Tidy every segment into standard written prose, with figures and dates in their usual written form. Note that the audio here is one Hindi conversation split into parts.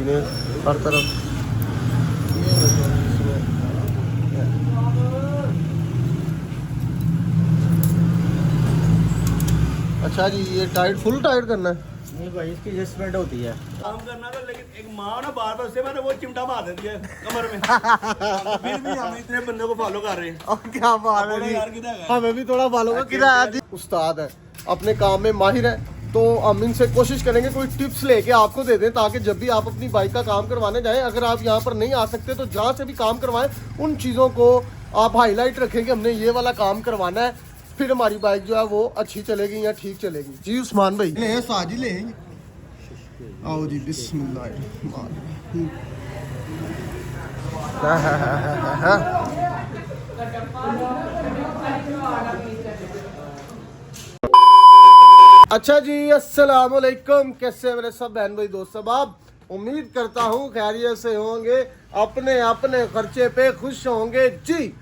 हर तरफ अच्छा जी, ये टाइट फुल टाइट करना है? नहीं भाई, इसकी एडजस्टमेंट होती है। काम करना था, लेकिन एक माँ ना बार बार उससे मैंने वो चिमटा मार देती है कमर में। फिर भी हम इतने बंदे को फॉलो कर रहे हैं। और क्या बात है जी, हमें भी थोड़ा फॉलो कर। किधर है जी? उस्ताद है, अपने काम में माहिर है, तो हम इनसे कोशिश करेंगे कोई टिप्स लेके आपको दे दें, ताकि जब भी आप अपनी बाइक का काम करवाने जाएं, अगर आप यहाँ पर नहीं आ सकते तो जहाँ से भी काम करवाएं उन चीज़ों को आप हाईलाइट रखें कि हमने ये वाला काम करवाना है, फिर हमारी बाइक जो है वो अच्छी चलेगी या ठीक चलेगी। जी उस्मान भाई ले साजी ले आओ जी, बिस्मिल्लाह। अच्छा जी, अस्सलाम वालेकुम, कैसे मेरे सब बहन भाई दोस्त सब आप, उम्मीद करता हूँ खैरियत से होंगे, अपने अपने खर्चे पे खुश होंगे जी।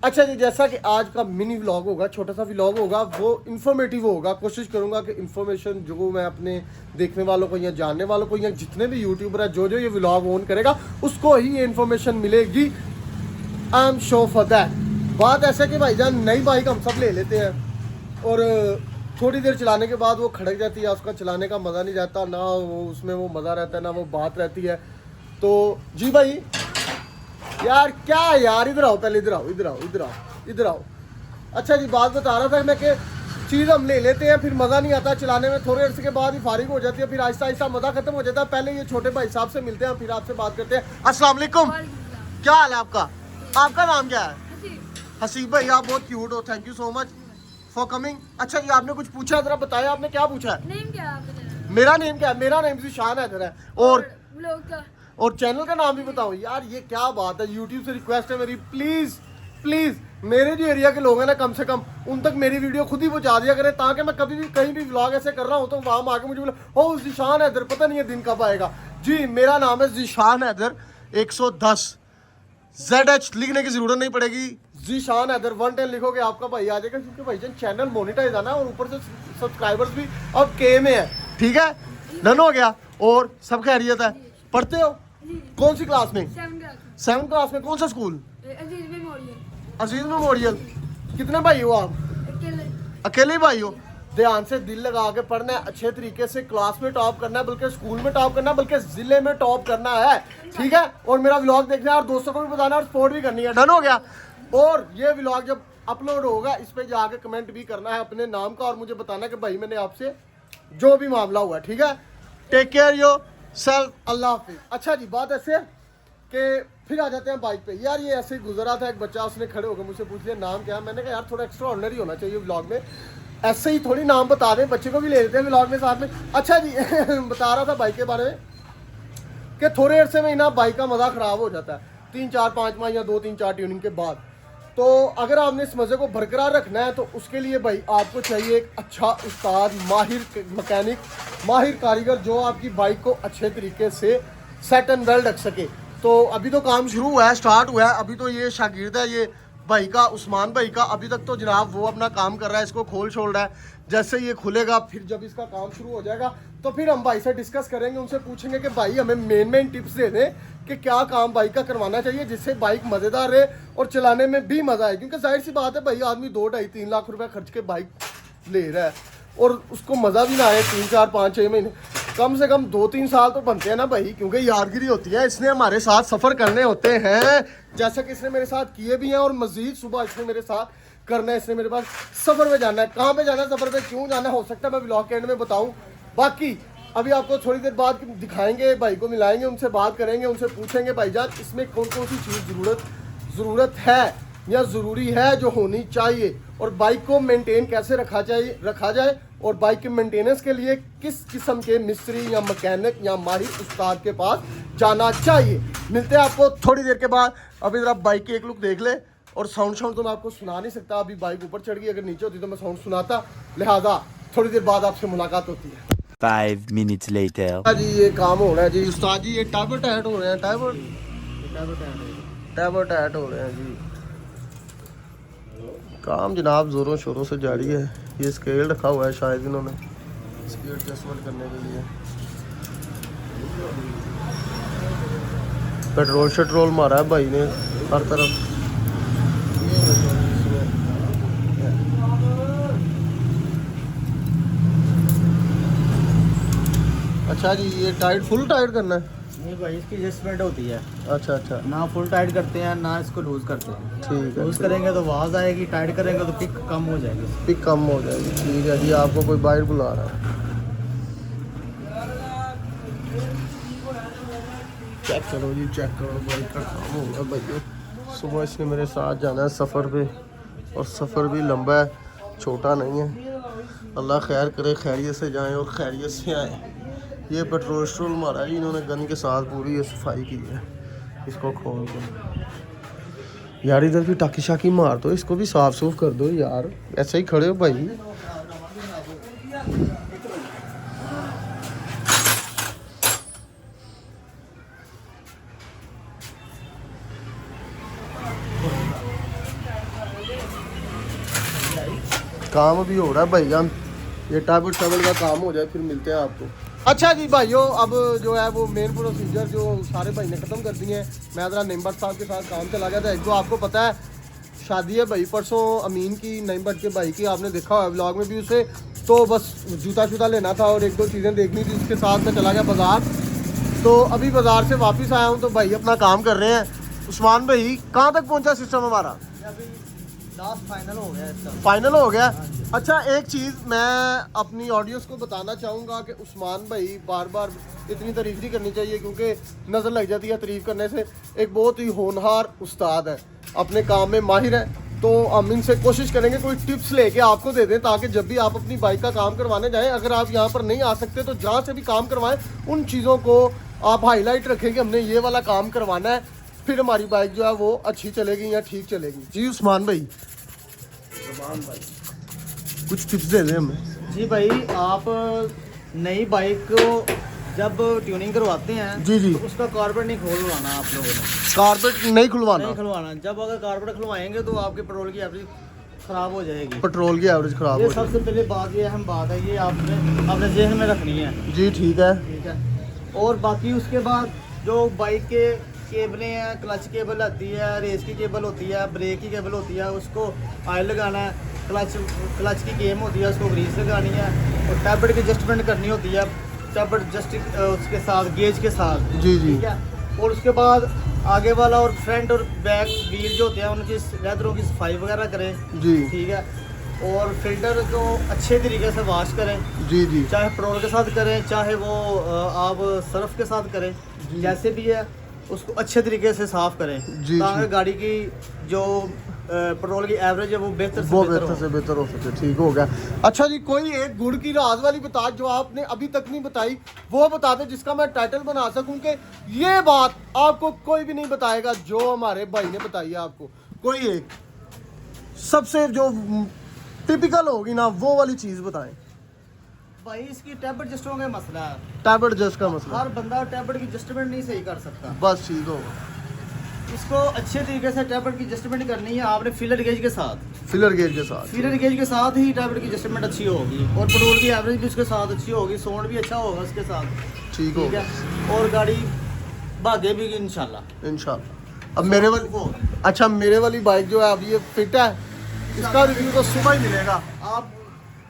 अच्छा जी, जैसा कि आज का मिनी व्लॉग होगा, छोटा सा व्लॉग होगा, वो इन्फॉर्मेटिव होगा। कोशिश करूंगा कि इन्फॉर्मेशन जो मैं अपने देखने वालों को या जानने वालों को या जितने भी यूट्यूबर है जो ये व्लॉग ऑन करेगा उसको ही ये इन्फॉर्मेशन मिलेगी। I am sure for that. बात ऐसे कि भाईजान नई बाइक हम सब ले लेते हैं और थोड़ी देर चलाने के बाद वो खड़क जाती है, उसका चलाने का मज़ा नहीं रहता, ना वो उसमें वो मज़ा रहता है ना वो बात रहती है। तो जी भाई यार, क्या यार, इधर आओ पहले, इधर आओ इधर आओ इधर आओ इधर आओ। अच्छा जी, बात बता रहा था मैं कि चीज़ हम ले लेते हैं, फिर मज़ा नहीं आता चलाने में, थोड़े अर्से के बाद ही फारिग हो जाती है, फिर आहिस्ता आहिस्ता मज़ा खत्म हो जाता है। पहले ये छोटे भाई साहब से मिलते हैं, फिर आपसे बात करते हैं। अस्सलाम वालेकुम, क्या हाल है आपका? आपका नाम क्या है? हसीब भाई, आप बहुत क्यूट हो, thank you so much for coming. अच्छा जी, आपने कुछ पूछा, जरा बताया आपने क्या पूछा है? नेम क्या है आपका? मेरा नेम क्या है? मेरा नेम ज़ीशान हैदर है। और चैनल का नाम भी बताओ यार, ये क्या बात है, यूट्यूब से रिक्वेस्ट है मेरी, प्लीज़ प्लीज़ मेरे जो एरिया के लोग हैं ना, कम से कम उन तक मेरी वीडियो खुद ही पहुंचा दिया करें, ताकि मैं कभी भी कहीं भी व्लॉग ऐसे कर रहा हूँ तो वहाँ आके मुझे बोले ओ ज़ीशान हैदर, पता नहीं है दिन कब आएगा। जी मेरा नाम है ज़ीशान हैदर 110, ZH लिखने की ज़रूरत नहीं पड़ेगी, ज़ीशान हैदर 110 लिखोगे आपका भाई आ जाएगा, क्योंकि भाईजान चैनल मोनेटाइज आना है और ऊपर से सब्सक्राइबर्स भी अब के में है। ठीक है, डन हो गया। और सब खैरियत है? पढ़ते हो? कौन सी क्लास में? 7th क्लास में। कौन सा स्कूल? अजीज मेमोरियल। कितने भाई हो आप? अकेले भाई हो? ध्यान से दिल लगा के पढ़ना है, अच्छे तरीके से क्लास में टॉप करना है, बल्कि स्कूल में टॉप करना है, बल्कि जिले में टॉप करना है। ठीक है, और मेरा व्लॉग देखना है और दोस्तों को भी बताना है और सपोर्ट भी करनी है। डन हो गया। और ये व्लॉग जब अपलोड होगा इस पे जाके कमेंट भी करना है अपने नाम का और मुझे बताना कि भाई मैंने आपसे जो भी मामला हुआ। ठीक है, टेक केयर योर सेल्फ, अल्लाह हाफिज। अच्छा जी, बात ऐसे है कि फिर आ जाते हैं बाइक पे। यार ये ऐसे ही गुजरा था एक बच्चा, उसने खड़े होकर मुझसे पूछ लिया नाम क्या है। मैंने कहा यार थोड़ा एक्स्ट्रा ऑर्डिनरी होना चाहिए व्लॉग में, ऐसे ही थोड़ी नाम बता दें, बच्चे को भी ले लेते हैं व्लॉग में साथ में। अच्छा जी बता रहा था बाइक के बारे में कि थोड़े अरसे में ना बाइक का मज़ा ख़राब हो जाता है, 3-4-5 माह या 2-3-4 ट्यूनिंग के बाद। तो अगर आपने इस मज़े को बरकरार रखना है तो उसके लिए भाई आपको चाहिए एक अच्छा उस्ताद, माहिर मैकेनिक, माहिर कारीगर, जो आपकी बाइक को अच्छे तरीके से सेट एंड वेल रख सके। तो अभी तो काम शुरू हुआ है, स्टार्ट हुआ है, अभी तो ये शागिर्द है ये भाई का, उस्मान भाई का, अभी तक तो जनाब वो अपना काम कर रहा है, इसको खोल छोड़ रहा है। जैसे ये खुलेगा फिर जब इसका काम शुरू हो जाएगा तो फिर हम भाई से डिस्कस करेंगे, उनसे पूछेंगे कि भाई हमें मेन टिप्स दे दें कि क्या काम बाइक का करवाना चाहिए जिससे बाइक मज़ेदार रहे और चलाने में भी मज़ा आए। क्योंकि जाहिर सी बात है भाई, आदमी 2-2.5-3 लाख रुपए खर्च के बाइक ले रहा है और उसको मज़ा भी ना आए 3-4-5-6 महीने, कम से कम 2-3 साल तो बनते हैं ना भाई, क्योंकि यादगिरी होती है। इसने हमारे साथ सफ़र करने होते हैं, जैसा कि इसने मेरे साथ किए भी हैं और मज़ीद सुबह इसने मेरे साथ करना है। इसने मेरे पास सफ़र में जाना है, कहाँ पे जाना है, सफ़र पे क्यों जाना है, हो सकता है मैं व्लॉग के एंड में बताऊँ। बाकी अभी आपको थोड़ी देर बाद दिखाएंगे, भाई को मिलाएंगे, उनसे बात करेंगे, उनसे पूछेंगे भाईजान इसमें कौन कौन सी चीज़ ज़रूरत है या ज़रूरी है जो होनी चाहिए, और बाइक को मेंटेन कैसे रखा जाए, और बाइक के मेंटेनेंस के लिए किस किस्म के मिस्त्री या मैकेनिक या माहिर उस्ताद के पास जाना चाहिए। मिलते हैं आपको थोड़ी देर के बाद। अभी ज़रा बाइक की एक लुक देख ले, और साउंड तो मैं आपको सुना नहीं सकता, अभी बाइक ऊपर चढ़ गई, अगर नीचे होती तो मैं साउंड सुनाता, लिहाजा थोड़ी देर बाद आपसे मुलाकात होती है। 5 minutes later. जी ये काम हो रहा है जी उस्ताद जी, ये टाइबर टाइट हो रहे हैं, टाइबर टाइट हो रहे हैं जी। काम जनाब ज़ोरों शोरों से जारी है। ये स्केल रखा हुआ है शायद इन्होंने इसकी एडजस्टमेंट करने के लिए। पेट्रोल शेट्रोल मारा है भाई ने हर तरफ। अच्छा जी, ये टाइट फुल टाइट करना है? नहीं भाई, इसकी एडजस्टमेंट होती है। अच्छा अच्छा, ना फुल टाइट करते हैं ना इसको लूज करते हैं। ठीक है। लूज करेंगे तो आवाज़ आएगी, टाइट करेंगे तो पिक कम हो जाएगी। पिक कम हो जाएगी। ठीक है जी, आपको कोई बाइट बुला रहा है। चेक करो जी, चेक करो, बाइक का काम हो गया भाई। सुबह इसने मेरे साथ जाना है सफ़र पे, और सफ़र भी लंबा है, छोटा नहीं है। अल्लाह खैर करे, खैरियत से जाएं और खैरियत से आएँ। ये पेट्रोल स्ट्रोल मारा है, इन्होंने गन के साथ पूरी ये सफाई की है। इसको खोल दो यार, इधर भी टाकी शाकी मार दो, इसको भी साफ सूफ कर दो यार, ऐसे ही खड़े हो भाई। काम भी हो रहा है भाईजान, ये टेबल का काम हो जाए फिर मिलते हैं आपको। अच्छा जी भाइयों, अब जो है वो मेन प्रोसीजर जो सारे भाई ने ख़त्म कर दिए हैं। मैं ज़रा नईम भट्ट साहब के साथ काम चला गया था। एक तो आपको पता है शादी है भाई परसों अमीन की, नईम भट्ट के भाई की, आपने देखा हुआ व्लॉग में भी उसे। तो बस जूता शूता लेना था और एक दो चीज़ें देखनी थी, उसके साथ मैं चला गया बाज़ार। तो अभी बाज़ार से वापस आया हूँ, तो भाई अपना काम कर रहे हैं। उस्मान भाई कहाँ तक पहुँचा सिस्टम हमारा? अभी लास्ट फाइनल हो गया इसका। फाइनल हो गया। अच्छा, एक चीज़ मैं अपनी ऑडियंस को बताना चाहूँगा कि उस्मान भाई बार बार इतनी तारीफ नहीं करनी चाहिए, क्योंकि नज़र लग जाती है तारीफ करने से। एक बहुत ही होनहार उस्ताद है, अपने काम में माहिर है। तो हम इनसे कोशिश करेंगे कोई टिप्स लेके आपको दे दें, ताकि जब भी आप अपनी बाइक का काम करवाने जाएं, अगर आप यहाँ पर नहीं आ सकते तो जहाँ से भी काम करवाएं, उन चीज़ों को आप हाईलाइट रखें कि हमने ये वाला काम करवाना है, फिर हमारी बाइक जो है वो अच्छी चलेगी या ठीक चलेगी। जी उस्मान भाई, कुछ टिप्स दे दें हमें। जी भाई, आप नई बाइक को जब ट्यूनिंग करवाते हैं जी जी, तो उसका कारपेट नहीं खुलवाना आप लोगों ने। कारपेट नहीं खुलवाना? नहीं खुलवाना। जब अगर कारपेट खुलवाएंगे तो आपके पेट्रोल की एवरेज खराब हो जाएगी। पेट्रोल की एवरेज खराब ये हो सबसे पहले बात, ये अहम बात है, ये आपने अपने जेहन में रखनी है। जी ठीक है। ठीक है। और बाकी उसके बाद जो बाइक के केबलें हैं, क्लच केबल आती है, रेस की केबल होती है, ब्रेक की केबल होती है, उसको ऑयल लगाना है। क्लच की गेम होती है, उसको ग्रीस लगानी है। और टैबलेट की एडजस्टमेंट करनी होती है, टैबलेट जस्ट उसके साथ गेज के साथ। जी जी। ठीक है। और उसके बाद आगे वाला और फ्रंट और बैक व्हील जो होते हैं उनकी लेदरों की सफाई वगैरह करें। जी ठीक है। और फिल्टर को अच्छे तरीके से वॉश करें। जी जी। चाहे पेट्रोल के साथ करें, चाहे वो आप सर्फ के साथ करें, जैसे भी है उसको अच्छे तरीके से साफ करें, ताकि गाड़ी की जो पेट्रोल की एवरेज है वो बेहतर से बेहतर हो सके। ठीक हो गया। अच्छा जी, कोई एक गुड़ की राज वाली बता जो आपने अभी तक नहीं बताई, वो बता दे, जिसका मैं टाइटल बना सकूं कि ये बात आपको कोई भी नहीं बताएगा जो हमारे भाई ने बताई है आपको। कोई एक सबसे जो टिपिकल होगी ना वो वाली चीज बताएं। भाई इसकी टैबलेट एडजस्टमेंट का मसला है। टैबलेट एडजस्ट का मसला, हर बंदा टैबलेट की एडजस्टमेंट नहीं सही कर सकता। बस ठीक होगा। इसको अच्छे तरीके से टैबलेट की एडजस्टमेंट करनी है आपने फिलर गेज के साथ। फिलर गेज के साथ? फिलर गेज के साथ ही टैबलेट की एडजस्टमेंट अच्छी होगी, और पेट्रोल की एवरेज भी उसके साथ अच्छी होगी, साउंड भी अच्छा होगा उसके साथ। ठीक है। और गाड़ी भागे भी इंशाल्लाह। इंशाल्लाह। अब मेरे वाली, अच्छा मेरे वाली बाइक जो है अभी ये फिट है, इसका रिव्यू तो सुबह ही मिलेगा। आप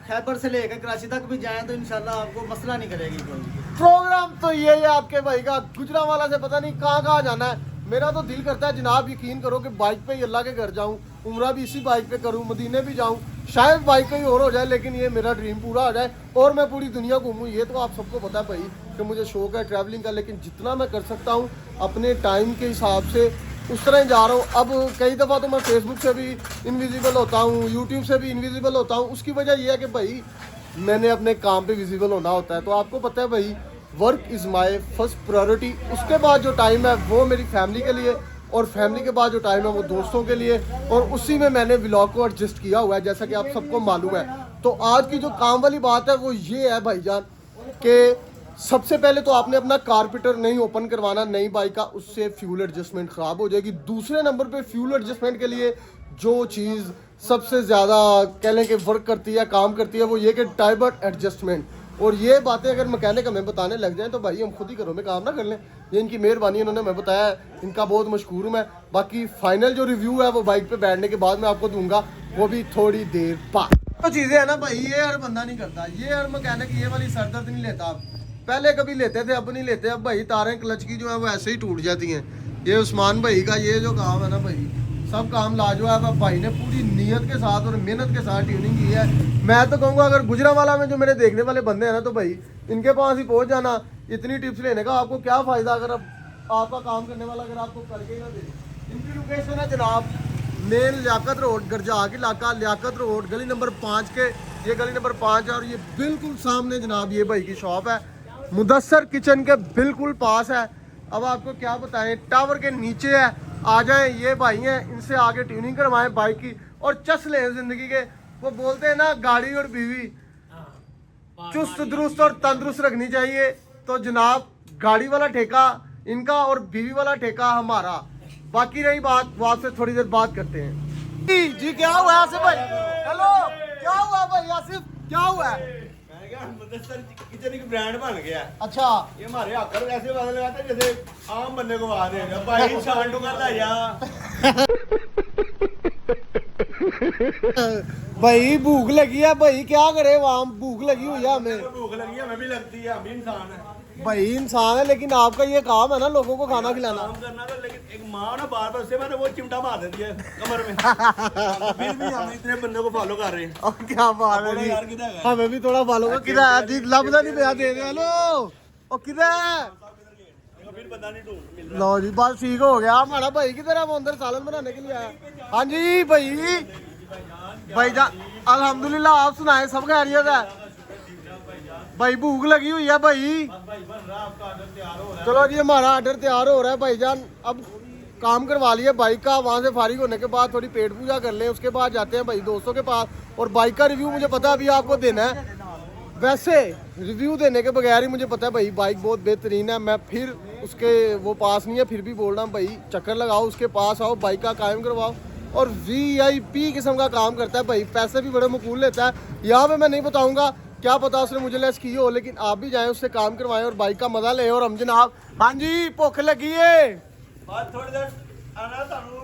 खैबर से लेकर कराची तक भी जाएं तो इंशाल्लाह आपको मसला नहीं करेगी कोई। प्रोग्राम तो ये है आपके भाई का, गुजरांवाला से पता नहीं कहाँ जाना है। मेरा तो दिल करता है जनाब, यकीन करो कि बाइक पे ही अल्लाह के घर जाऊं, उम्रा भी इसी बाइक पे करूं, मदीने भी जाऊं, शायद बाइक कहीं और हो जाए, लेकिन ये मेरा ड्रीम पूरा हो जाए और मैं पूरी दुनिया घूमूं। ये तो आप सबको पता है भाई कि मुझे शौक है ट्रैवलिंग का, लेकिन जितना मैं कर सकता हूँ अपने टाइम के हिसाब से उस तरह ही जा रहा हूँ। अब कई दफ़ा तो मैं फेसबुक से भी इनविजिबल होता हूँ, यूट्यूब से भी इनविजिबल होता हूँ। उसकी वजह यह है कि भाई मैंने अपने काम पे विजिबल होना होता है। तो आपको पता है भाई, work is my first priority. उसके बाद जो टाइम है वो मेरी फैमिली के लिए, और फैमिली के बाद जो टाइम है वो दोस्तों के लिए, और उसी में मैंने व्लॉग को एडजस्ट किया हुआ है, जैसा कि आप सबको मालूम है। तो आज की जो काम वाली बात है वो ये है भाईजान कि सबसे पहले तो आपने अपना कारपेटर नहीं ओपन करवाना नई बाइक का, उससे फ्यूल एडजस्टमेंट ख़राब हो जाएगी। दूसरे नंबर पे फ्यूल एडजस्टमेंट के लिए जो चीज़ सबसे ज़्यादा कह लें कि वर्क करती है, काम करती है, वो ये कि टाइबर्ट एडजस्टमेंट। और ये बातें अगर मैकेनिक हमें बताने लग जाएं तो भाई हम खुद ही घरों में काम ना कर लें। ये इनकी मेहरबानी, इन्होंने हमें बताया, इनका बहुत मशकूर हूँ मैं। बाकी फाइनल जो रिव्यू है वो बाइक पे बैठने के बाद मैं आपको दूंगा, वो भी थोड़ी देर बाद। तो चीज़ें है ना भाई, ये हर बंदा नहीं करता, ये हर मैकेनिक ये वाली सरदर्द नहीं लेता। पहले कभी लेते थे, अब नहीं लेते। अब भाई तारें क्लच की जो है वो ऐसे ही टूट जाती हैं। ये उस्मान भाई का ये जो काम है ना भाई, सब काम लाजवाब है। भाई ने पूरी नीयत के साथ और मेहनत के साथ ट्यूनिंग की है। मैं तो कहूँगा अगर गुजरांवाला में जो मेरे देखने वाले बंदे हैं ना, तो भाई इनके पास ही पहुँच जाना। इतनी टिप्स लेने का आपको क्या फ़ायदा अगर आपका काम करने वाला अगर आपको करके ही ना दे। इनकी लोकेशन है जनाब मेन लियाकत रोड, गरजाक इलाका, लियाकत रोड, गली नंबर 5 के, ये गली नंबर 5 है। और ये बिल्कुल सामने जनाब ये भाई की शॉप है, मुदस्सर किचन के बिल्कुल पास है। अब आपको क्या बताएं, टावर के नीचे है। आ जाएं, ये भाई हैं, इनसे आगे ट्यूनिंग करवाएं बाइक की और चस लें जिंदगी के। वो बोलते हैं ना, गाड़ी और बीवी चुस्त दुरुस्त और तंदुरुस्त रखनी चाहिए। तो जनाब गाड़ी वाला ठेका इनका और बीवी वाला ठेका हमारा। बाकी रही बात, वो आपसे थोड़ी देर बात करते हैं। जी क्या हुआ आसिफ भाई? हेलो, क्या हुआ भाई आसिफ, क्या हुआ है? किचन एक ब्रांड बन गया। अच्छा, ये हमारे आकर ऐसे बदल गया था जैसे आम बंदे को आ रहे हैं भाई, शान टू कर ला भाई भूख लगी है भाई, क्या करे, वहाँ भूख लगी हुई है हमें। भूख लगी है, हमें भी लगती है, हम भी इंसान है। भाई इंसान है, लेकिन आपका ये काम है ना लोगों को खाना खिलाना। काम करना तो, लेकिन एक माँ ना बार बार उससे मैंने वो चिमटा मार देती है कमर में। फिर भी हम इतने बंदे को फॉलो कर रहे हैं। और क्या बात है जी, यार किधर है? हमें भी थोड़ा फॉलो कर। किधर है जी? लबदा नहीं पिया दे रहे। हेलो, और किधर है? फिर बंदा नहीं ढूंढ मिल रहा। लो जी, बस ठीक हो गया। हमारा भाई किधर है? वो अंदर सालन बनाने के लिए आया। हाँ जी भाई, भाईजान अल्हम्दुलिल्लाह, आप सुनाए, सब खैरियत है? भाई भूख लगी हुई है भाई। चलो जी, हमारा ऑर्डर तैयार हो रहा है भाईजान। अब काम करवा लिया बाइक का, वहाँ से फारिग होने के बाद थोड़ी पेट पूजा कर लें, उसके बाद जाते हैं भाई दोस्तों के पास। और बाइक का रिव्यू मुझे पता अभी आपको देना है। वैसे रिव्यू देने के बगैर ही मुझे पता है भाई बाइक बहुत बेहतरीन है। मैं फिर उसके वो पास नहीं है, फिर भी बोल रहा हूँ भाई, चक्कर लगाओ, उसके पास आओ, बाइक का कायम करवाओ। और VIP किस्म का काम करता है भाई, पैसे भी बड़े मकूल लेता है। यहाँ पे मैं नहीं बताऊँगा, क्या पता उसने मुझे लेस की हो, लेकिन आप भी जाएं, उससे काम करवाएं और बाइक का मजा लें। और हम जनाब, हाँ जी भुख लगी है, बात थोड़ी देर आना तानू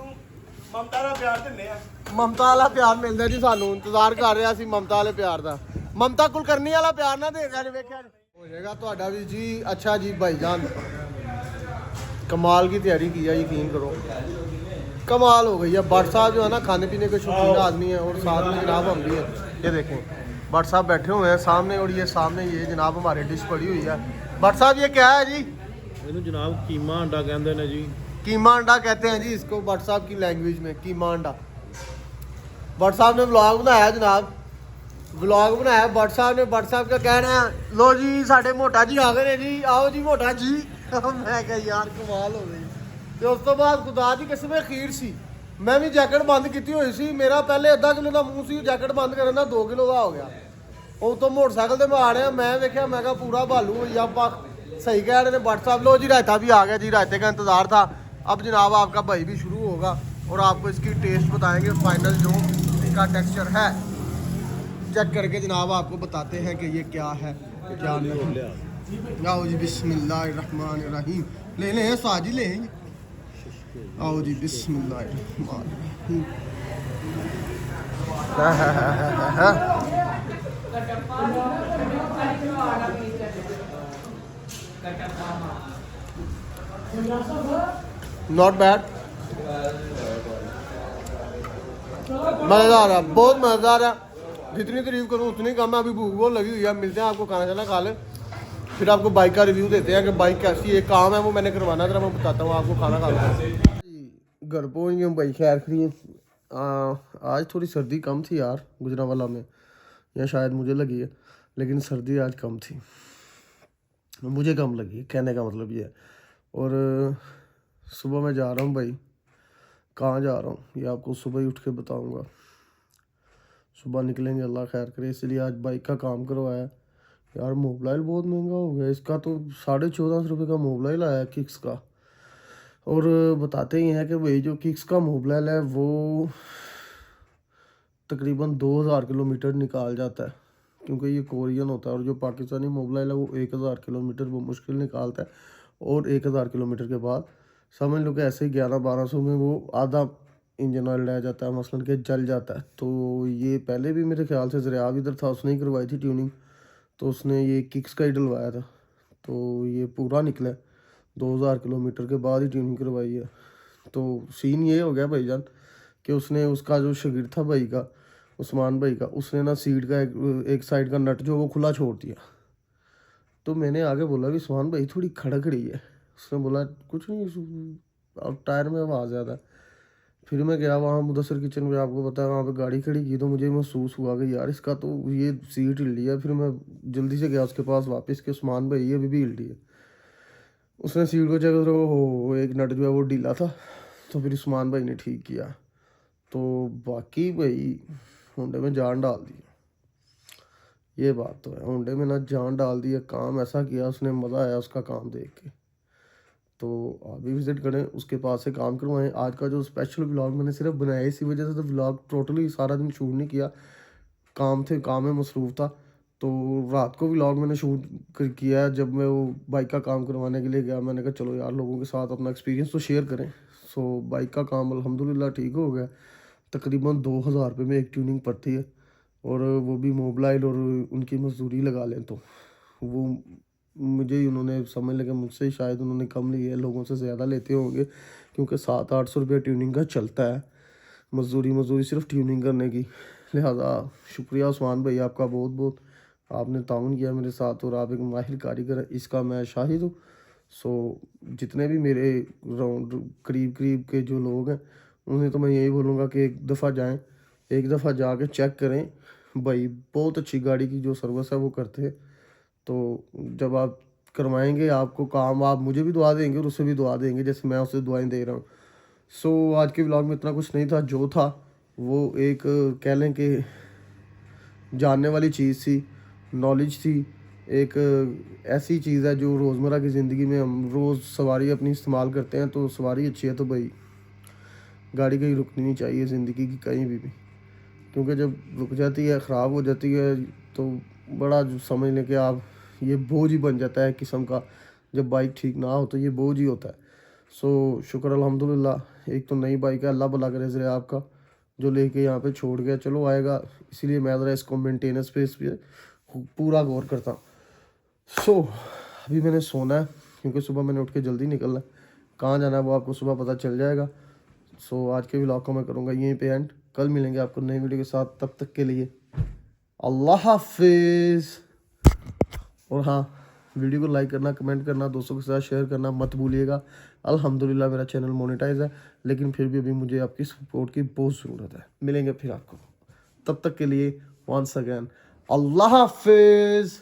ममता का प्यार दिंने आ। ममता वाला प्यार मिलता जी सानू, इंतजार कर रहे ਅਸੀਂ ममता वाले प्यार ਦਾ। ममता कुलकर्णी वाला प्यार ना देगा जी, वेख्या हो जाएगा ਤੁਹਾਡਾ भी जी। अच्छा जी भाईजान, कमाल की तैयारी की है, यकीन करो कमाल हो गई है। भट्ट साहब जो है ना, खाने पीने के शौकीन आदमी है, और साथ में जनाब हम भी हैं। ये देखें भट्ट साहब बैठे हुए हैं सामने, और ये सामने ये जनाब हमारे डिश पड़ी हुई है। भट्ट साहब ये क्या है जी? ਇਹਨੂੰ ਜਨਾਬ ਕੀਮਾ ਅੰਡਾ ਕਹਿੰਦੇ ਨੇ ਜੀ। कीमा अंडा कहते हैं जी इसको, भट्ट साहब की लैंग्वेज में कीमा अंडा। भट्ट साहब ने व्लॉग बनाया जनाब, व्लॉग बनाया भट्ट साहब ने। भट्ट साहब का कहना है, लो जी साढ़े मोटा जी आ गए ने जी, आओ जी मोटा जी। मैं कहा यार कमाल हो गई। ਤੇ ਉਸ ਤੋਂ ਬਾਅਦ ਖੁਦਾ ਦੀ ਕਿਸਮ ਖੀਰ ਸੀ। ਮੈਂ ਵੀ ਜੈਕਟ ਬੰਦ ਕੀਤੀ ਹੋਈ ਸੀ, ਮੇਰਾ ਪਹਿਲੇ ਅੱਧਾ ਕਿਲੋ ਦਾ ਮੂੰਹ ਸੀ, ਜੈਕਟ ਬੰਦ ਕਰਨ ਦਾ 2 ਕਿਲੋ ਦਾ ਹੋ ਗਿਆ। ਉਹ ਤੋਂ ਮੋਟਰਸਾਈਕਲ ਤੇ ਮੈਂ ਆ ਰਿਹਾ, मैं ਵੇਖਿਆ, मैं कहा पूरा भालू हुई ਆਪਾਂ। सही कह रहे थे भट्ट साहब। लो जी रायता भी आ गया जी, रायते का इंतज़ार था। अब जनाब आपका भाई भी शुरू होगा और आपको इसकी टेस्ट बताएंगे, फाइनल जो इसका टेक्सचर है चेक करके जनाब आपको बताते हैं कि ये क्या है क्या नहीं। आओ जी बिस्मिल्लाहिर्रहमानिर्रहीम, ले लें साजी लें। आओ जी बिस्मिल्लाहिर्रहमानिर्रहीम। नॉट बैड, मज़ेदार है, बहुत मज़ेदार है। जितनी तारीफ करूँ उतनी कम है। अभी भूख बहुत लगी हुई है, मिलते हैं आपको, खाना चला खा ले, फिर आपको बाइक का रिव्यू देते हैं कि बाइक कैसी है। काम है वो मैंने करवाना था, मैं बताता हूँ आपको, खाना खा लो। घर पहुँच गए भाई, खैर खरी। आज थोड़ी सर्दी कम थी यार गुजरांवाला में, या शायद मुझे लगी है, लेकिन सर्दी आज कम थी, मुझे कम लगी, कहने का मतलब ये है। और सुबह मैं जा रहा हूँ भाई, कहाँ जा रहा हूँ ये आपको सुबह ही उठ के बताऊँगा। सुबह निकलेंगे, अल्लाह खैर करे। इसलिए आज बाइक का काम करवाया यार। मोबाइल बहुत महंगा हो गया, इसका तो 1450 रुपये का मोबाइल आया किक्स का। और बताते ही हैं कि भाई जो किक्स का मोबाइल है वो तकरीबन 2000 किलोमीटर निकाल जाता है क्योंकि ये कोरियन होता है और जो पाकिस्तानी मोबाइल है वो 1000 किलोमीटर वो मुश्किल निकालता है, और 1000 किलोमीटर के बाद समझ लो कि ऐसे ही 1100-1200 में वो आधा इंजन ऑयल रह जाता है, मसलन के जल जाता है। तो ये पहले भी मेरे ख्याल से ज़रियाब इधर था, उसने ही करवाई थी ट्यूनिंग, तो उसने ये किक्स का ही डलवाया था, तो ये पूरा निकला 2000 किलोमीटर के बाद ही ट्यूनिंग करवाई है। तो सीन ये हो गया भाईजान कि उसने उसका जो शागिर्द था भाई का, उस्मान भाई का, उसने ना सीट का एक साइड का नट जो वो खुला छोड़ दिया। तो मैंने आगे बोला कि उस्मान भाई थोड़ी खड़क रही है। उसने बोला कुछ नहीं, अब टायर में आवाज़ ज़्यादा है। फिर मैं गया वहाँ मुदस्सर किचन में, आपको पता है वहाँ पे गाड़ी खड़ी की, तो मुझे महसूस हुआ कि यार इसका तो ये सीट हिल रही है। फिर मैं जल्दी से गया उसके पास वापस के, उस्मान भाई ये अभी भी हिल रही है। उसने सीट को चेक करो, हो एक नट जो है वो ढीला था, तो फिर उस्मान भाई ने ठीक किया। तो बाकी भाई होंडे में जान डाल दी, ये बात तो है, होंडे में ना जान डाल दी है, काम ऐसा किया उसने, मज़ा आया उसका काम देख के। तो आप भी विज़िट करें उसके पास से, काम करवाएं। आज का जो स्पेशल व्लॉग मैंने सिर्फ बनाया इसी वजह से, तो व्लॉग टोटली सारा दिन शूट नहीं किया, काम में मसरूफ़ था। तो रात को व्लॉग मैंने शूट किया जब मैं वो बाइक का काम करवाने के लिए गया। मैंने कहा चलो यार लोगों के साथ अपना एक्सपीरियंस तो शेयर करें। सो बाइक का काम अल्हम्दुलिल्लाह ठीक हो गया, तकरीबन 2000 रुपये में एक ट्यूनिंग पड़ती है, और वो भी मोबाइल और उनकी मजदूरी लगा लें तो वो मुझे ही उन्होंने समझ लगे, मुझसे ही शायद उन्होंने कम ली है, लोगों से ज़्यादा लेते होंगे, क्योंकि 700-800 रुपये ट्यूनिंग का चलता है, मजदूरी सिर्फ ट्यूनिंग करने की। लिहाजा शुक्रिया उस्मान भाई आपका बहुत बहुत, आपने ताउन किया मेरे साथ, और आप एक माहिर कारीगर है, इसका मैं शाहिद हूँ। सो जितने भी मेरे राउंड करीब के जो लोग हैं, उन्हें तो मैं यही बोलूँगा कि एक दफ़ा जाएं, एक दफ़ा जाके चेक करें भाई, बहुत अच्छी गाड़ी की जो सर्विस है वो करते हैं। तो जब आप करवाएंगे आपको काम, आप मुझे भी दुआ देंगे और उसे भी दुआ देंगे जैसे मैं उसे दुआएं दे रहा हूँ। सो आज के व्लॉग में इतना कुछ नहीं था, जो था वो एक कह लें कि जानने वाली चीज़ थी, नॉलेज थी, एक ऐसी चीज़ है जो रोज़मर्रा की ज़िंदगी में हम रोज़ सवारी अपनी इस्तेमाल करते हैं। तो सवारी अच्छी है तो भाई गाड़ी कहीं रुकनी नहीं चाहिए ज़िंदगी की कहीं भी, क्योंकि जब रुक जाती है, ख़राब हो जाती है, तो बड़ा समझ लें कि आप ये बोझ ही बन जाता है किस्म का। जब बाइक ठीक ना हो तो ये बोझ ही होता है। सो शुक्र अल्हम्दुलिल्लाह, एक तो नई बाइक है, अल्लाह भला करे ज़रा आपका, जो लेके यहाँ पे छोड़ गया, चलो आएगा, इसीलिए मैं ज़रा इसको मेंटेनेंस पे इस पर पूरा गौर करता हूँ। सो अभी मैंने सोना है, क्योंकि सुबह मैंने उठ के जल्दी निकलना है, कहाँ जाना है वो आपको सुबह पता चल जाएगा। सो आज के व्लॉग को मैं करूँगा यहीं पे एंड, कल मिलेंगे आपको नई वीडियो के साथ, तब तक के लिए अल्लाह हाफिज़। और हाँ, वीडियो को लाइक करना, कमेंट करना, दोस्तों के साथ शेयर करना मत भूलिएगा। अल्हम्दुलिल्लाह मेरा चैनल मोनेटाइज है, लेकिन फिर भी अभी मुझे आपकी सपोर्ट की बहुत ज़रूरत है। मिलेंगे फिर आपको, तब तक के लिए वंस अगेन अल्लाह हाफिज़।